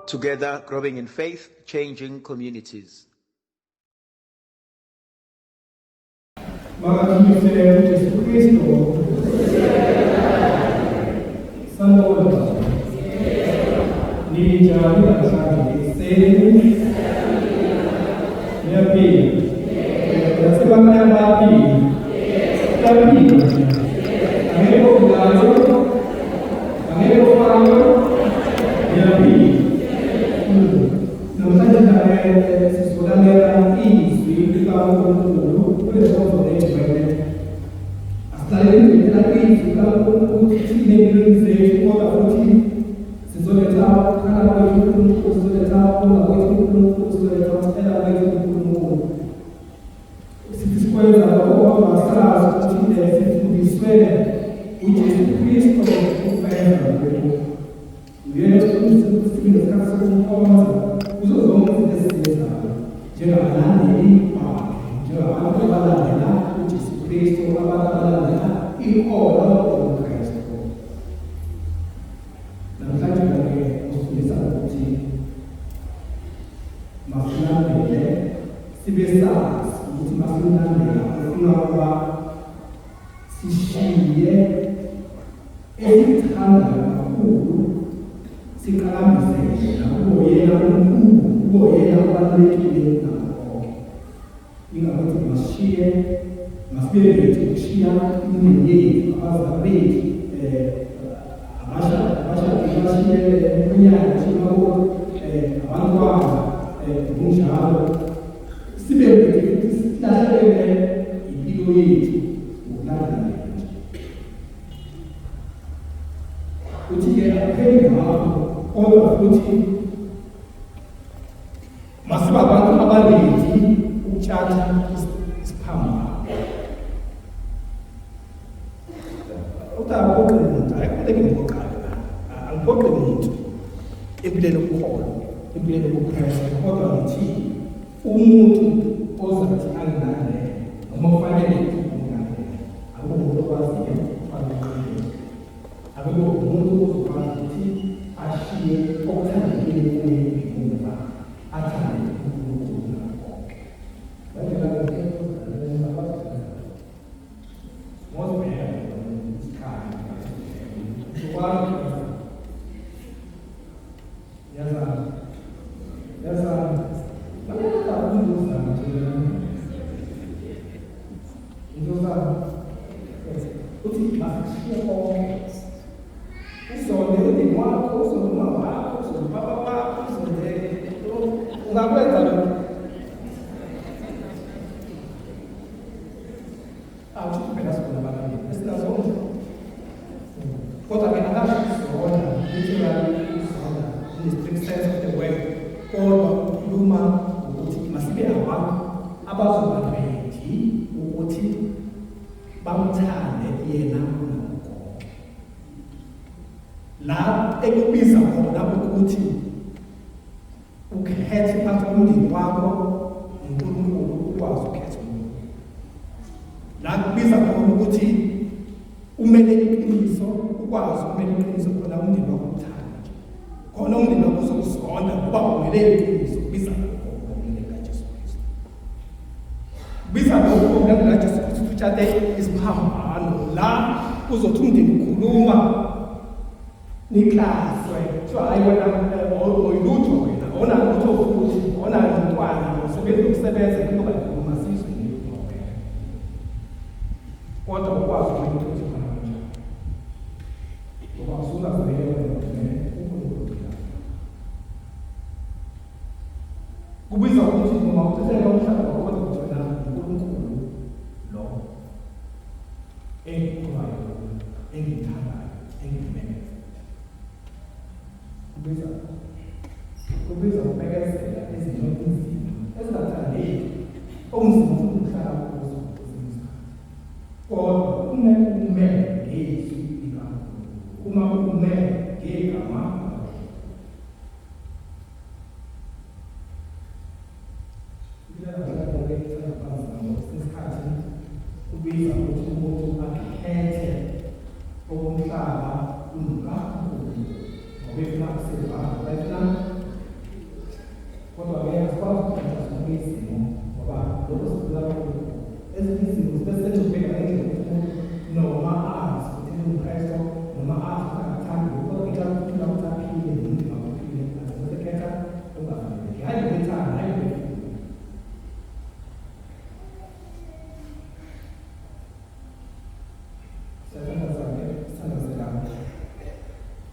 Together, growing in faith, changing communities. befuna ukusiva befuna kodwa ngeke sikwazi ukuthatha zonke izimo ngoba lokho sikula kakhulu ezinye izimo zibe sezobheka ngendlela noma azi ukuthi uMkristu noma azi akathandi kodwa ngicela ukuthi lakucaphile nini ngakuphile asekhetha ungafanele hayi ngethanda hayi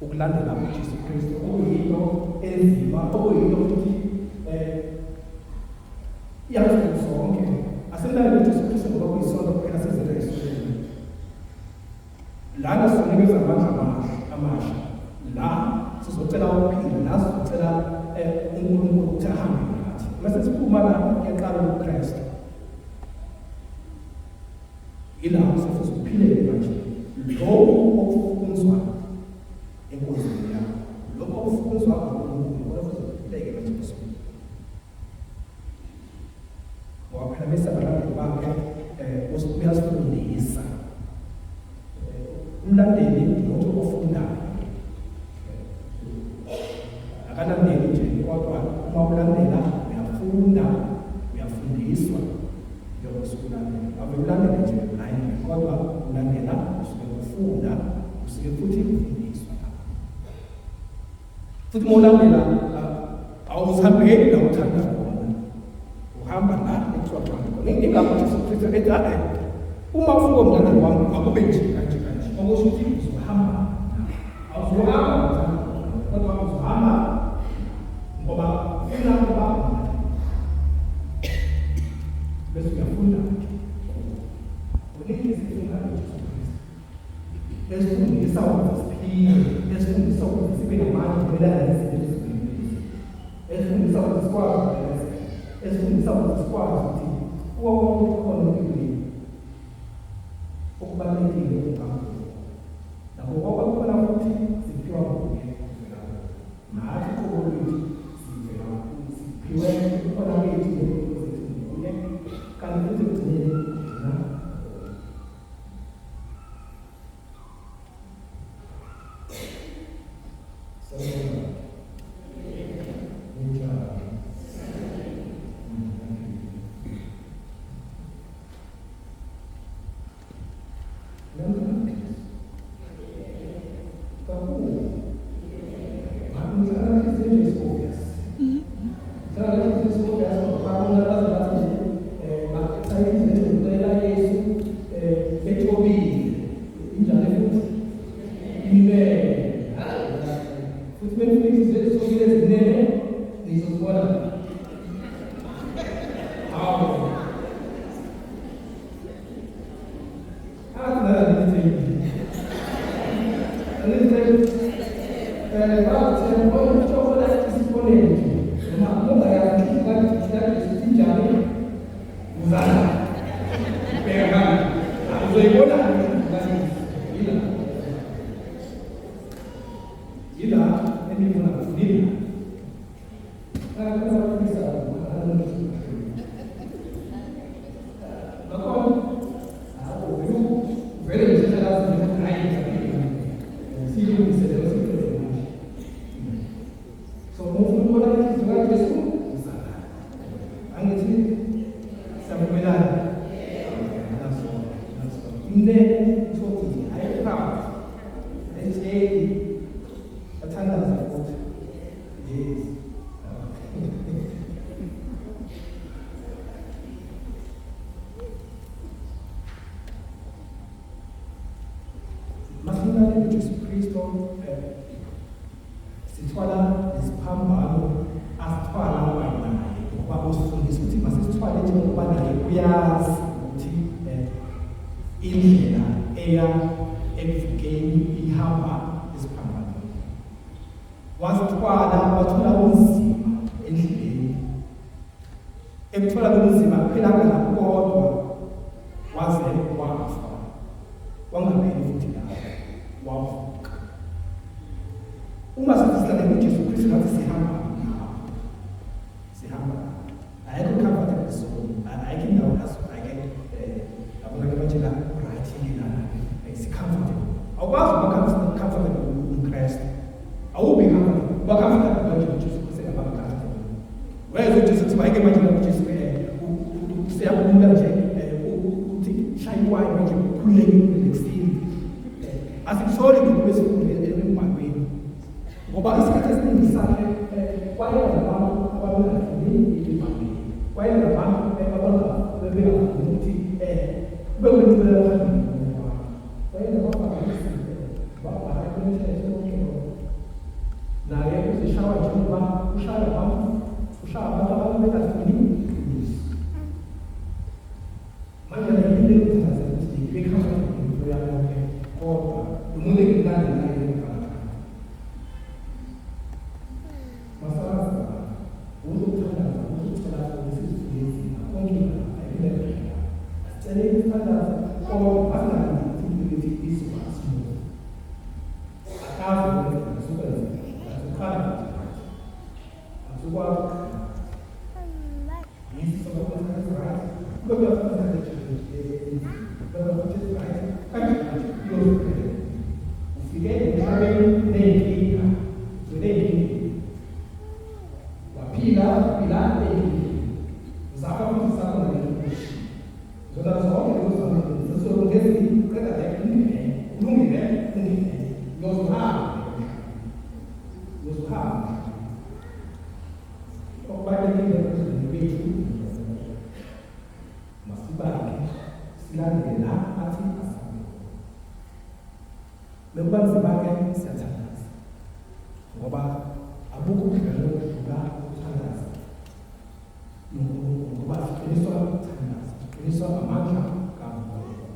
ukulandela uJesu Kristu okuyinto enzima okuyinto futhi yazi zonke asemlandela uJesu Kristu ngoba kuyisonto kuphela sezenza isonto lana sinikeza amandla amasha la sizocela ukuphila la sizocela uNkulunkulu ukuthi ahambe nathi mase siphuma la eqala uKristu ilapho sizophila manje lo okufunzwa enkozini yakho lokho okufunzwa nguNkulunkulu lokho kuzophileke manje kusona ngoba phela bese abalandeli bakhe uyasifundisa umlandeli umuntu ofundayo akalandeli nje kodwa uma ulandela uyafunda uyafundiswa njengoba sikulandela abulandela nje blind kodwa ulandela usuke ufunda usuke futhi ufundiswa futhi ulandela awuzihambeli la uthanda khona uhamba la ekuxoxa khona ingakho Jesu Kristu ethi uma ufuna umlandeli wami akube nje kanje okusho ukuthi uzohamba awuzohamba kodwa uzohamba ngoba ufuna ukuba bese uyafunda unikeze ifunda Jesu Kristu esifundisa ukusiphila esifundisa ukuthi sibe namandla umelana nezinto eziphilile esifundisa ukuthi sikwazi esifundisa ukuthi sikwazi ukuthi wonke ukhona empilweni okubalulekile ukuqamba ngoba kukhona ukuthi siphiwa nguye nathi kukhona ukuthi siphiwe kukhona ukuthi nguye kanti futhi kugcinile awubhekanga bakhafika manje uJesu sekabakade wezwe uJesu siba ike manje uJesu siyabonga nje ukuthi shaywayo manje kukhulekile lekusini asikusoli ngokwesifundo emgwaqweni ngoba isikhathi esiningi sakhe kwayena abantu ababengafuni imali kwayena abantu ababengafuni ukuthi bekwenzela phambili kwayena bafakisa babhala kwemithetho yonke naye uzishawa njengoba ushaya abantu ababengafuni manje yile kuthaza ukuthi bekhaya into yakhe kodwa umuntu ekudala naye ekhaya masaza uzothandaza uzothola ukuthi konke ayibekela asicele ukuthandaza kodwa angathi ukuthi isibasimu akazi ukuthi sukwenza asukhala asukwazi yisi sokuthi right kodwa kufanele Lebanzi bakhe siyathandaza ngoba abukho ubudlelwano obudlula ukuthandaza ngoba siqiniswa ukuthandaza siqiniswa amandla kaMoya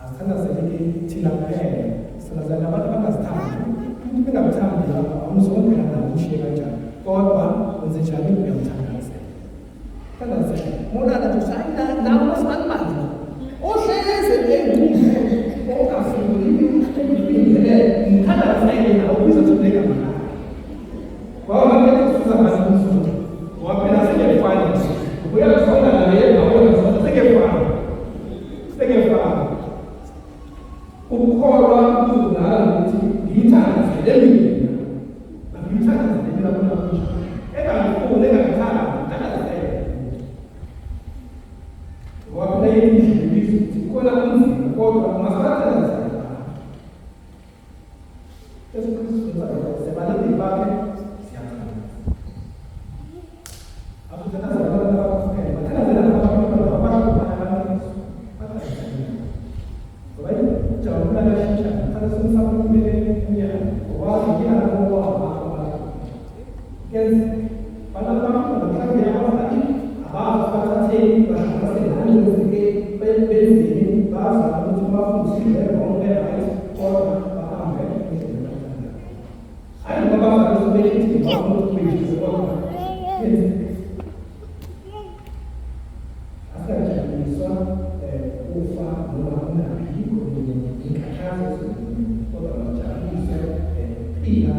asithandazeke thina kuphela sinazana abantu bangazithandi umuntu bengamthandi awumzongela nawo ushiye kanjani kodwa wenze njani uyamthandaza thandaza monana tusayina nawo masibani ohleze engume okafuni uphindele mthandaze nawo uzothuleka mana ngoba manje sizamazisa umfundo waphela singefana uyakufunda naye awona singefana ukukholwa kuzonala ukuthi ngiyithandaze lemina ngiyithandaze lemina kuna kusho engangifuni engangithanda ngithandaze waphela yindlu kona kunzima kodwa masathandaza esikristu sebalindi bakhe siyathandaza abuthandaza abantu abakuphela bathandaza abantu abashuphana jauh dari syaitan, ada susah punya, wah ini ada wah, kan pada orang dia apa tadi, apa kata sih, bahasa sehari sedikit, bensin, bahasa cuma fungsi dari orang orang paham kan, ada beberapa harus beli, bangun beli semua, akan jadi bisa upah melakukan casa, toda la charla, y la